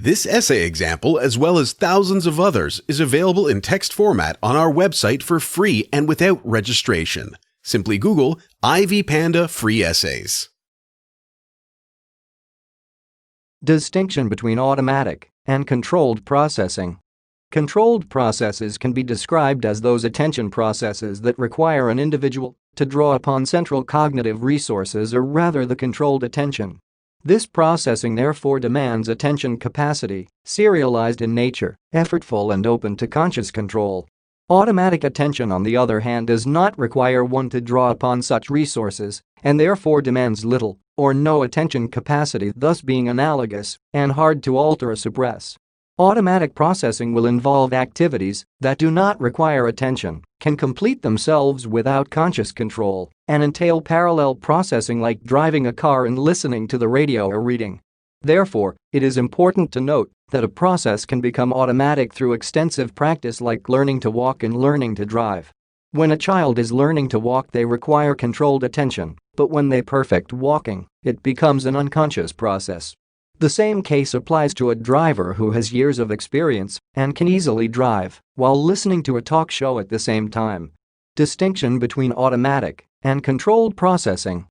This essay example, as well as thousands of others, is available in text format on our website for free and without registration. Simply Google IvyPanda Free Essays. Distinction between automatic and controlled processing. Controlled processes can be described as those attention processes that require an individual to draw upon central cognitive resources, or rather the controlled attention. This processing therefore demands attention capacity, serialized in nature, effortful and open to conscious control. Automatic attention, on the other hand, does not require one to draw upon such resources and therefore demands little or no attention capacity, thus being analogous and hard to alter or suppress. Automatic processing will involve activities that do not require attention, can complete themselves without conscious control, and entail parallel processing like driving a car and listening to the radio or reading. Therefore, it is important to note that a process can become automatic through extensive practice, like learning to walk and learning to drive. When a child is learning to walk, they require controlled attention, but when they perfect walking, it becomes an unconscious process. The same case applies to a driver who has years of experience and can easily drive while listening to a talk show at the same time. Distinction between automatic and controlled processing.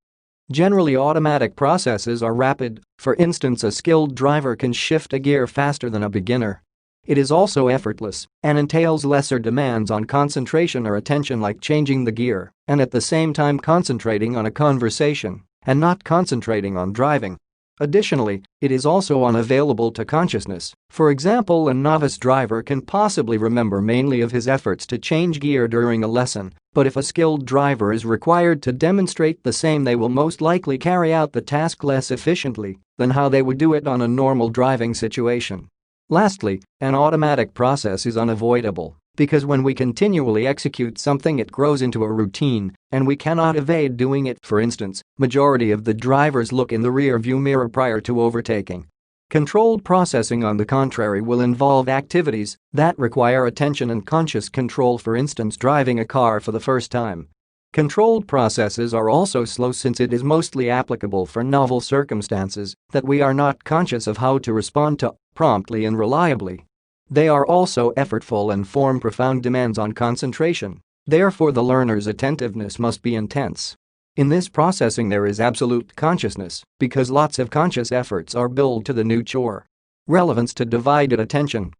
Generally, automatic processes are rapid. For instance, a skilled driver can shift a gear faster than a beginner. It is also effortless and entails lesser demands on concentration or attention, like changing the gear and at the same time concentrating on a conversation and not concentrating on driving. Additionally, it is also unavailable to consciousness. For example, a novice driver can possibly remember mainly of his efforts to change gear during a lesson, but if a skilled driver is required to demonstrate the same, they will most likely carry out the task less efficiently than how they would do it on a normal driving situation. Lastly, an automatic process is unavoidable because when we continually execute something, it grows into a routine and we cannot evade doing it. For instance, majority of the drivers look in the rear view mirror prior to overtaking. Controlled processing, on the contrary, will involve activities that require attention and conscious control, for instance, driving a car for the first time. Controlled processes are also slow, since it is mostly applicable for novel circumstances that we are not conscious of how to respond to promptly and reliably. They are also effortful and form profound demands on concentration. Therefore, the learner's attentiveness must be intense. In this processing, there is absolute consciousness because lots of conscious efforts are billed to the new chore. Relevance to divided attention.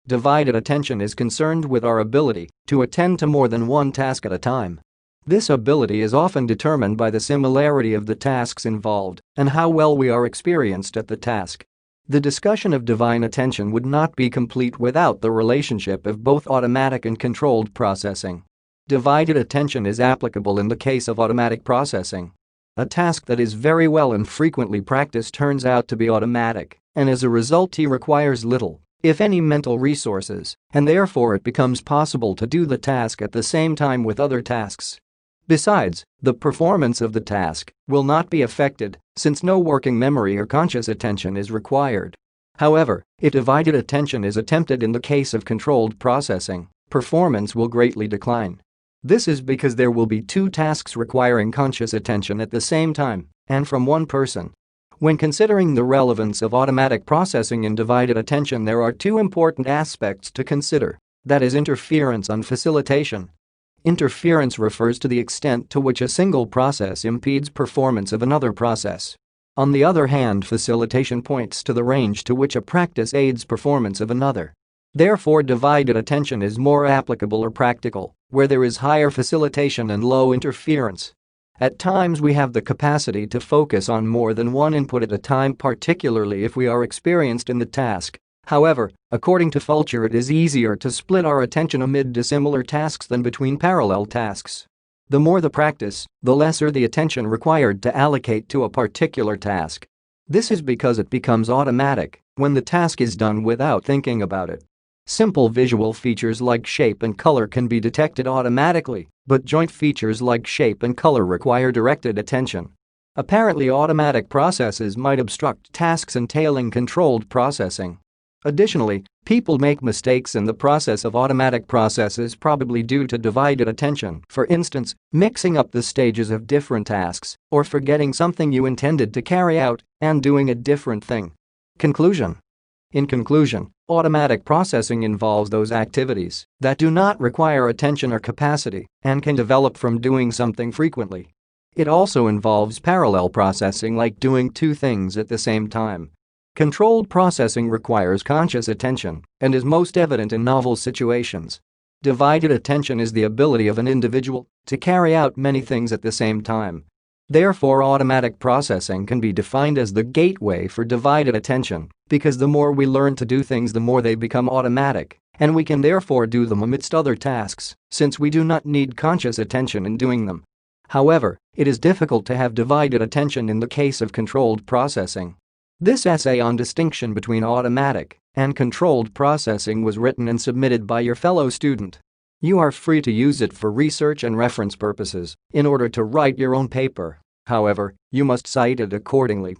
Divided attention is concerned with our ability to attend to more than one task at a time. This ability is often determined by the similarity of the tasks involved and how well we are experienced at the task. The discussion of divine attention would not be complete without the relationship of both automatic and controlled processing. Divided attention is applicable in the case of automatic processing. A task that is very well and frequently practiced turns out to be automatic, and as a result he requires little, if any, mental resources, and therefore it becomes possible to do the task at the same time with other tasks. Besides, the performance of the task will not be affected since no working memory or conscious attention is required. However, if divided attention is attempted in the case of controlled processing, performance will greatly decline. This is because there will be two tasks requiring conscious attention at the same time and from one person. When considering the relevance of automatic processing in divided attention, there are two important aspects to consider, that is, interference and facilitation. Interference refers to the extent to which a single process impedes performance of another process. On the other hand, facilitation points to the range to which a practice aids performance of another. Therefore, divided attention is more applicable or practical where there is higher facilitation and low interference. At times we have the capacity to focus on more than one input at a time, particularly if we are experienced in the task. However, according to Fulcher, it is easier to split our attention amid dissimilar tasks than between parallel tasks. The more the practice, the lesser the attention required to allocate to a particular task. This is because it becomes automatic when the task is done without thinking about it. Simple visual features like shape and color can be detected automatically, but joint features like shape and color require directed attention. Apparently, automatic processes might obstruct tasks entailing controlled processing. Additionally, people make mistakes in the process of automatic processes, probably due to divided attention, for instance, mixing up the stages of different tasks or forgetting something you intended to carry out and doing a different thing. Conclusion. In conclusion, automatic processing involves those activities that do not require attention or capacity and can develop from doing something frequently. It also involves parallel processing, like doing two things at the same time. Controlled processing requires conscious attention and is most evident in novel situations. Divided attention is the ability of an individual to carry out many things at the same time. Therefore, automatic processing can be defined as the gateway for divided attention, because the more we learn to do things, the more they become automatic, and we can therefore do them amidst other tasks, since we do not need conscious attention in doing them. However, it is difficult to have divided attention in the case of controlled processing. This essay on distinction between automatic and controlled processing was written and submitted by your fellow student. You are free to use it for research and reference purposes in order to write your own paper. However, you must cite it accordingly.